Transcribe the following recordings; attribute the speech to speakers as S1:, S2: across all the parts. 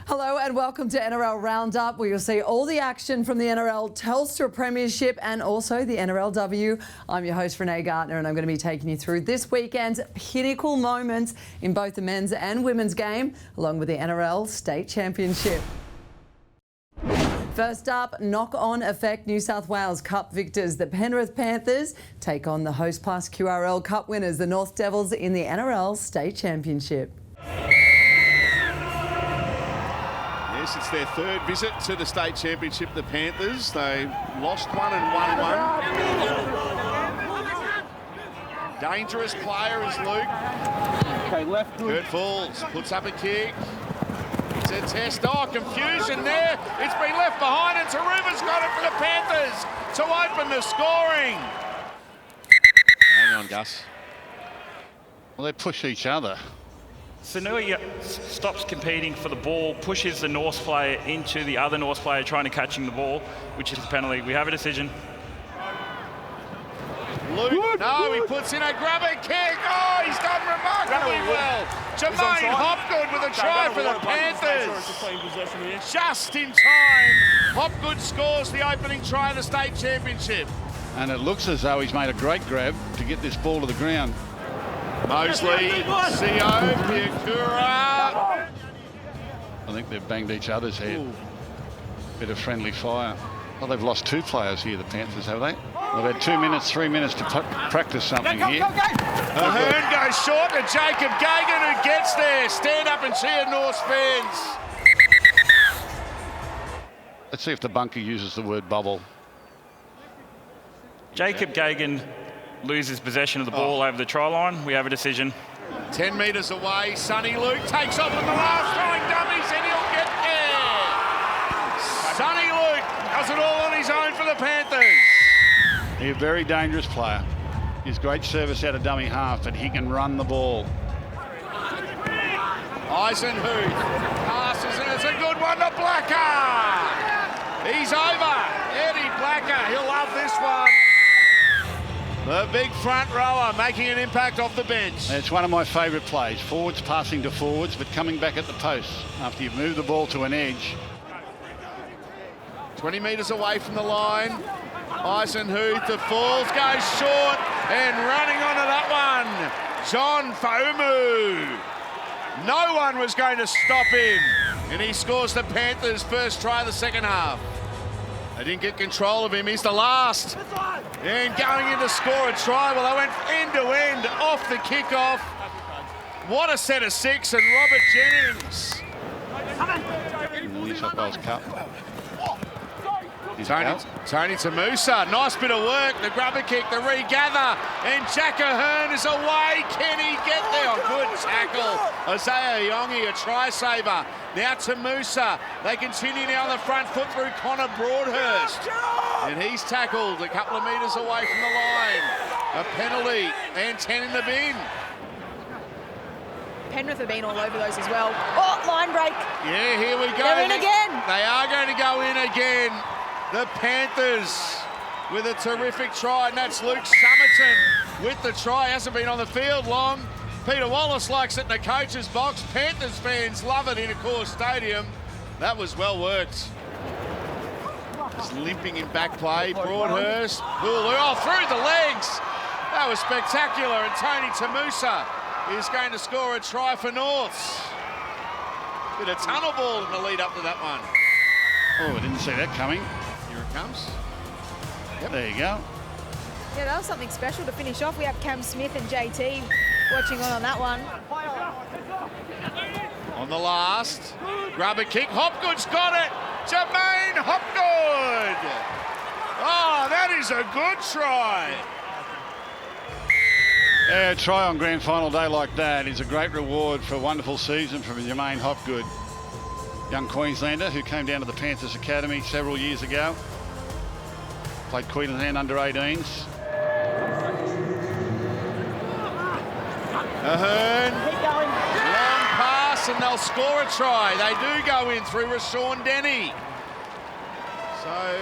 S1: Hello and welcome to NRL Roundup, where you'll see all the action from the NRL Telstra Premiership and also the NRLW. I'm your host, Renee Gartner, and I'm going to be taking you through this weekend's pinnacle moments in both the men's and women's game, along with the NRL State Championship. First up, knock-on effect New South Wales Cup victors. The Penrith Panthers take on the host plus QRL Cup winners, the North Devils, in the NRL State Championship.
S2: Yes, it's their third visit to the State Championship, the Panthers. They lost one and won one. Dangerous player is Luke.
S3: Okay, left.
S2: Kurt Falls puts up a kick. It's a test. Oh, confusion there. It's been left behind, and Taruva's got it for the Panthers to open the scoring. Hang on, Gus.
S4: Well, they push each other.
S3: Sanui stops competing for the ball, pushes the North player into the other North player trying to catching the ball, which is a penalty. We have a decision.
S2: Luke, he puts in a grabber kick. Oh, he's done remarkably well. Jermaine Hopgood with a try for the Panthers. Just in time, Hopgood scores the opening try of the State Championship.
S4: And it looks as though he's made a great grab to get this ball to the ground.
S2: Mosley, Sio, Piakura.
S4: I think they've banged each other's head. Bit of friendly fire. Well, they've lost two players here, the Panthers, have they? They've had 2 minutes, 3 minutes to practice something here.
S2: Ahern goes short to Jacob Gagan, who gets there. Stand up and cheer, North fans.
S4: Let's see if the bunker uses the word bubble.
S3: Jacob Gagan loses possession of the ball over the try line. We have a decision.
S2: 10 metres away, Sonny Luke takes off on the last throwing dummies, and he'll get there. Sonny Luke does it all on his own for the Panthers.
S4: He's a very dangerous player. He's great service out of dummy half, but he can run the ball.
S2: Eisenhuth passes, and it's a good one to Blacker. He's over. Eddie Blacker, he'll love this one. The big front rower making an impact off the bench.
S4: It's one of my favourite plays. Forwards passing to forwards, but coming back at the post after you've moved the ball to an edge.
S2: 20 metres away from the line. Eisenhuth, the Falls goes short, and running onto that one, John Faumu. No one was going to stop him, and he scores the Panthers' first try of the second half. They didn't get control of him. He's the last. And going in to score a try. Well, they went end to end off the kickoff. What a set of six, and Robert Jennings.
S4: In the New South Wales Cup.
S2: Tony Tamusa, nice bit of work. The grubber kick, the regather, and Jack Ahern is away. Can he get there? Oh, good tackle. Isaiah Yongi, a try saver. Now Tamusa. They continue now on the front foot through Connor Broadhurst. And he's tackled a couple of metres away from the line. A penalty and 10 in the bin.
S5: Penrith have been all over those as well. Oh, line break.
S2: Yeah, here we go.
S5: They're in again.
S2: They are going to go in again. The Panthers with a terrific try, and that's Luke Summerton with the try. Hasn't been on the field long. Peter Wallace likes it in the coach's box. Panthers fans love it in Accor Stadium. That was well worked. Just limping in back play. Broadhurst. Through the legs. That was spectacular, and Tony Tamusa is going to score a try for Norths. Bit of tunnel ball in the lead up to that one.
S4: Oh, I didn't see that coming.
S2: Here it comes.
S4: Yep. There you go.
S5: Yeah, that was something special to finish off. We have Cam Smith and JT watching on that one.
S2: On the last, grab a kick. Hopgood's got it. Jermaine Hopgood. Oh, that is a good try.
S4: Yeah, a try on grand final day like that is a great reward for a wonderful season from Jermaine Hopgood. Young Queenslander who came down to the Panthers Academy several years ago. Played Queensland under-18s.
S2: Ahern. Long pass, and they'll score a try. They do go in through Rashawn Denny. So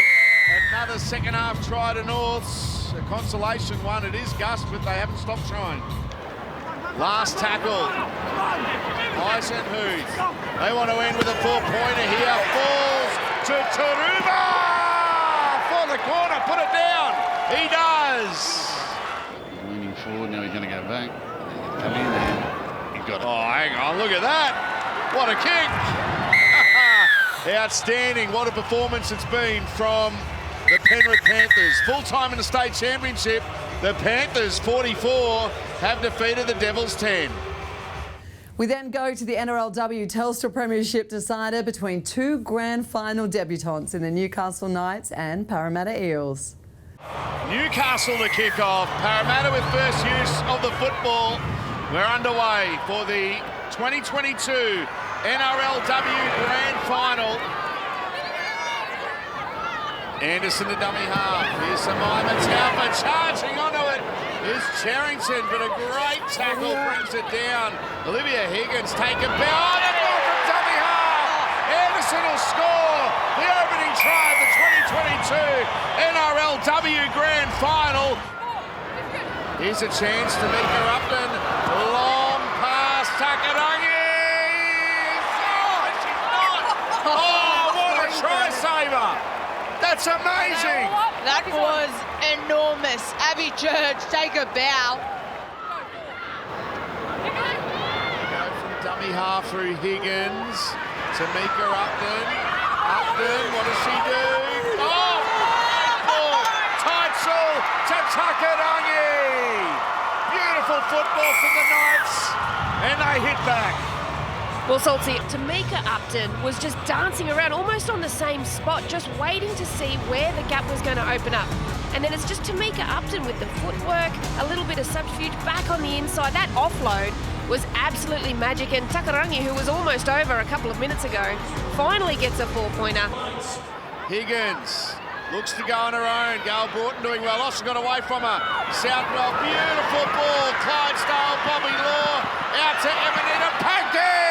S2: another second half try to Norths. A consolation one. It is Gus, but they haven't stopped trying. Last tackle. Eisenhuth. They want to end with a 4-pointer here. Falls to Taruba for the corner. Put it down. He does.
S4: Leaning forward, now he's going to go back. Come in there. He got it.
S2: Oh, hang on. Look at that. What a kick. Outstanding. What a performance it's been from the Penrith Panthers. Full time in the state championship. The Panthers, 44, have defeated the Devils, 10.
S1: We then go to the NRLW Telstra Premiership decider between two grand final debutants in the Newcastle Knights and Parramatta Eels.
S2: Newcastle to kick off. Parramatta with first use of the football. We're underway for the 2022 NRLW Grand Final. Anderson to dummy half. Here's Samaima Taufa charging onto it. Here's Charrington, but a great tackle brings it down. Olivia Higgins taken down and more from dummy half. Anderson will score the opening try of the 2022 NRLW Grand Final. Here's a chance to Mika Upton. Long pass, Takarangi. Oh, she's not. Oh, what a try saver. That's amazing.
S6: That was enormous. Abby Church, take a bow.
S2: Go from dummy half through Higgins to Mika Upton. Upton, what does she do? Oh, ball. Teitzel to Takarangi. Beautiful football from the Knights, and they hit back.
S7: Well, Salty, Tamika Upton was just dancing around almost on the same spot, just waiting to see where the gap was going to open up. And then it's just Tamika Upton with the footwork, a little bit of subterfuge back on the inside. That offload was absolutely magic. And Takarangi, who was almost over a couple of minutes ago, finally gets a 4-pointer.
S2: Higgins looks to go on her own. Gail Broughton doing well. Austin got away from her. Southwell, beautiful ball. Clydesdale, Bobby Law out to Emanita Pankey.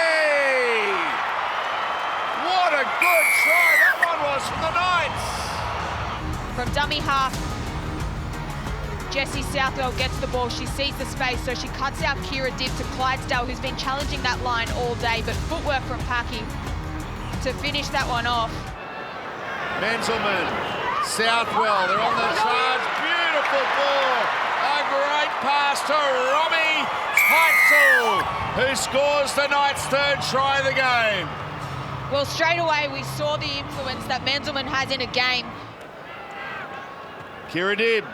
S2: What a good try that one was from the Knights.
S5: From dummy half, Jessie Southwell gets the ball. She sees the space, so she cuts out Kira Dibb to Clydesdale, who's been challenging that line all day, but footwork from Paki to finish that one off.
S2: Menzelman, Southwell, they're on the charge. Beautiful ball. A great pass to Romy Teitzel, who scores the Knights' third try of the game.
S5: Well, straight away we saw the influence that Menzelman has in a game.
S2: Kira Dibb.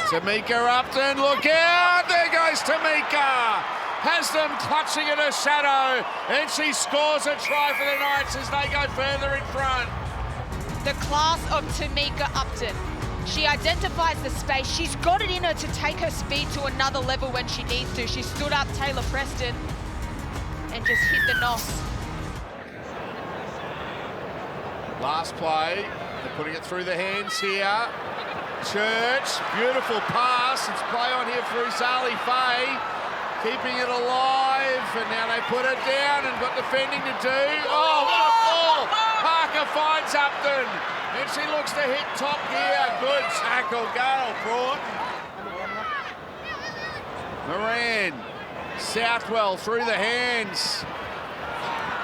S2: Tamika Upton, look out! There goes Tamika! Has them clutching at her shadow, and she scores a try for the Knights as they go further in front.
S5: The class of Tamika Upton. She identifies the space. She's got it in her to take her speed to another level when she needs to. She stood up Taylor Preston and just hit the nos.
S2: Last play, they're putting it through the hands here. Church, beautiful pass. It's play on here through Zali Faye, keeping it alive, and now they put it down and got defending to do. Oh, what a ball! Parker finds Upton, and she looks to hit top gear. Good tackle, Gail Broughton. Moran, Southwell through the hands.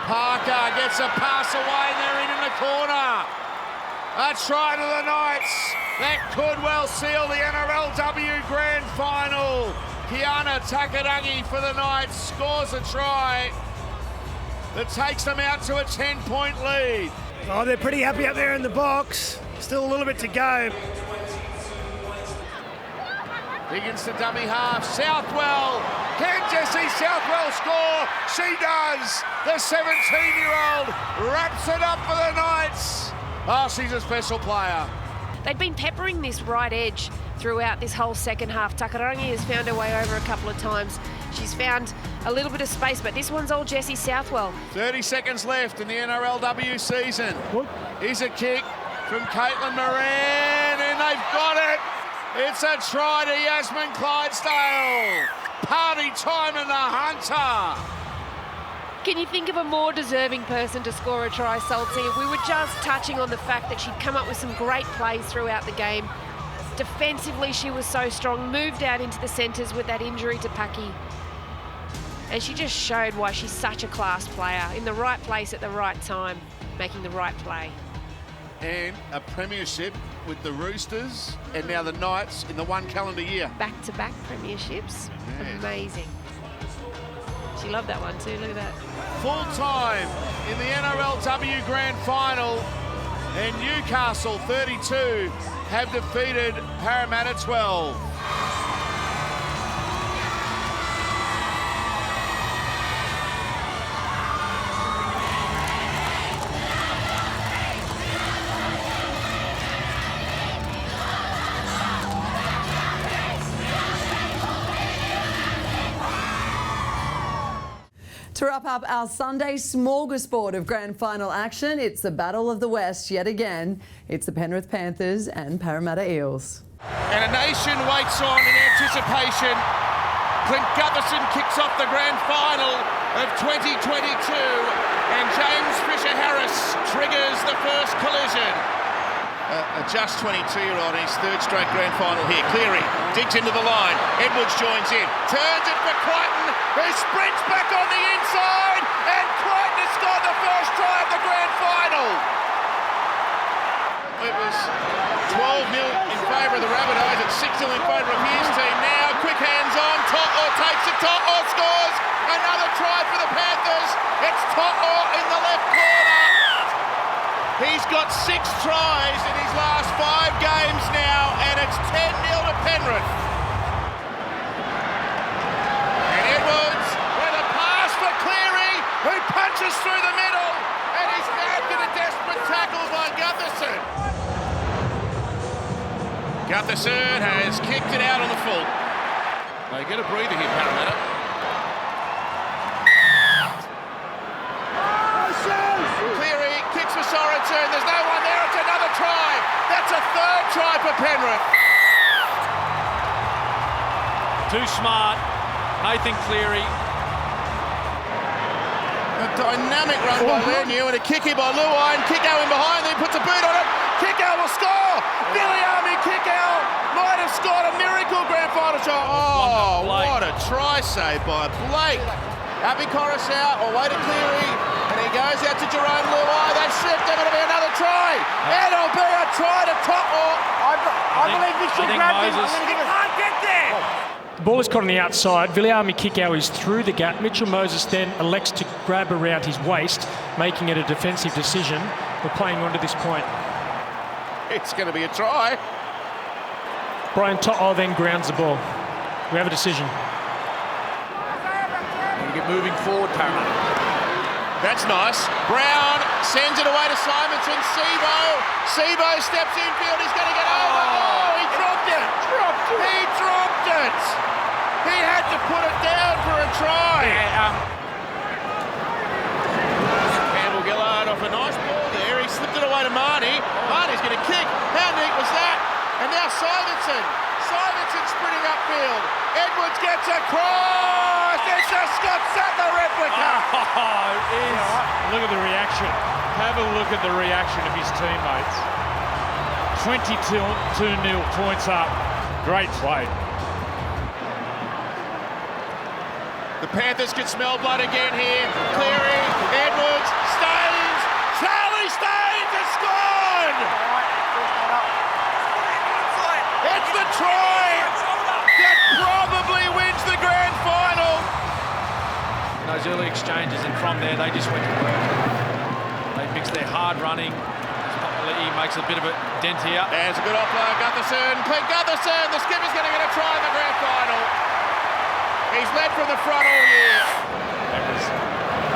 S2: Parker gets a pass away, and they're in the corner. A try to the Knights. That could well seal the NRLW Grand Final. Kiana Takarangi for the Knights scores a try that takes them out to a 10-point lead.
S8: Oh, they're pretty happy up there in the box. Still a little bit to go.
S2: Higgins to dummy half. Southwell. Can Jessie Southwell score? She does. The 17-year-old wraps it up for the Knights. Oh, she's a special player.
S7: They'd been peppering this right edge throughout this whole second half. Takarangi has found her way over a couple of times. She's found a little bit of space, but this one's all Jessie Southwell.
S2: 30 seconds left in the NRLW season. Here's a kick from Caitlin Moran, and they've got it. It's a try to Yasmin Clydesdale. Party time in the Hunter.
S7: Can you think of a more deserving person to score a try, Salty? We were just touching on the fact that she'd come up with some great plays throughout the game. Defensively, she was so strong, moved out into the centres with that injury to Paki. And she just showed why she's such a class player, in the right place at the right time, making the right play.
S2: And a premiership with the Roosters and now the Knights in the one calendar year.
S7: Back-to-back premierships.
S2: Yes.
S7: Amazing. She loved that one too, look at that.
S2: Full time in the NRLW Grand Final, and Newcastle 32 have defeated Parramatta 12.
S1: To wrap up our Sunday smorgasbord of grand final action, it's the Battle of the West yet again. It's the Penrith Panthers and Parramatta Eels.
S2: And a nation waits on in anticipation. Clint Gutherson kicks off the grand final of 2022, and James Fisher-Harris triggers the first collision. A just 22-year-old in his third straight grand final here. Cleary digs into the line. Edwards joins in. Turns it for Crichton, who sprints back on the inside, and Crichton has scored the first try of the grand final. It was 12-0 in favour of the Rabbitohs and 6-0 in favour of his team. Now, quick hands on. To'o takes it. To'o scores another try for the Panthers. It's To'o in the left corner. He's got 6 tries in his last 5 games now, and it's 10-0 to Penrith. And Edwards with a pass for Cleary, who punches through the middle, and he's nabbed in a desperate tackle by Gutherson. Gutherson has kicked it out on the full. They get a breather here, Parramatta. Cleary kicks for Sorensen. There's no one there. It's another try. That's a third try for Penrith.
S9: Too smart. Nathan Cleary.
S2: A dynamic run by Leniu and a kick here by Luai, and Kickow in behind, then puts a boot on it. Kickow will score. Viliami Kickow might have scored a miracle grand final shot. Oh, what a try save by Blake. Abby Coruscant away to Cleary, and he goes out to Jerome Luai. They shift, and it'll be another try. It'll be a try to To'o. I believe this should grab him. He can't get there.
S10: The ball is caught on the outside. Viliami Kickow is through the gap. Mitchell Moses then elects to grab around his waist, making it a defensive decision. We're playing on to this point.
S2: It's going to be a try.
S10: Brian To'o then grounds the ball. We have a decision.
S9: We get moving forward, Parramatta.
S2: That's nice. Brown sends it away to Simonson. Sebo steps infield. He's going to get over. Oh, he dropped it. He dropped it. He had to put it down for a try. Campbell Gillard off a nice ball there. He slipped it away to Marnie. Marnie's going to kick. How neat was that? And now Simonson sprinting upfield. Edwards gets across. It's a Scott Sattler replica.
S10: Look at the reaction. Have a look at the reaction of his teammates. 22-0 points up. Great play.
S2: The Panthers can smell blood again here. Cleary, Edwards, Staines. Charlie Staines has scored. It's the try that probably wins the grand final.
S9: Those early exchanges, and from there they just went to work. They mixed their hard running. He makes a bit of a dent here.
S2: There's a good offload, Gutherson. Clint Gutherson, the skipper's going to get a try in the grand final. He's led from the front all year.
S10: That was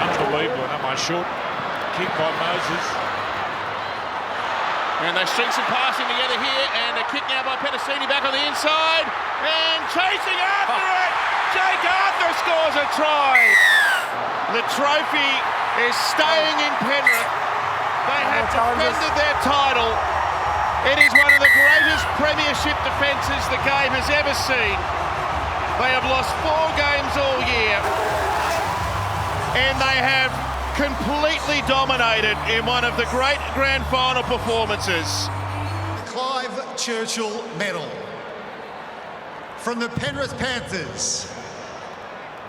S10: unbelievable. That my short kick by Moses.
S2: And they string some passing together here, and a kick now by Penasini back on the inside. And chasing after it, Jake Arthur scores a try. The trophy is staying in Penrith. They have defended their title. It is one of the greatest premiership defences the game has ever seen. They have lost 4 games all year, and they have completely dominated in one of the great grand final performances.
S11: Clive Churchill Medal from the Penrith Panthers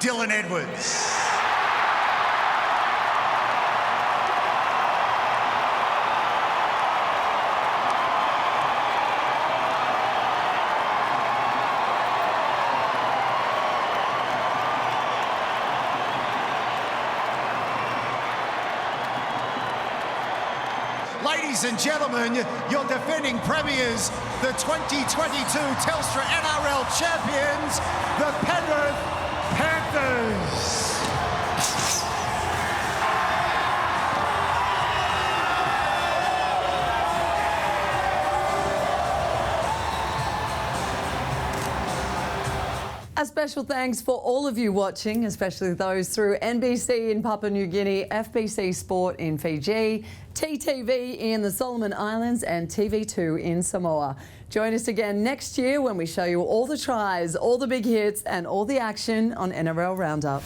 S11: Dylan Edwards. Ladies and gentlemen, your defending premiers, the 2022 Telstra NRL champions, the Penrith Panthers.
S1: A special thanks for all of you watching, especially those through NBC in Papua New Guinea, FBC Sport in Fiji, TTV in the Solomon Islands and TV2 in Samoa. Join us again next year when we show you all the tries, all the big hits and all the action on NRL Roundup.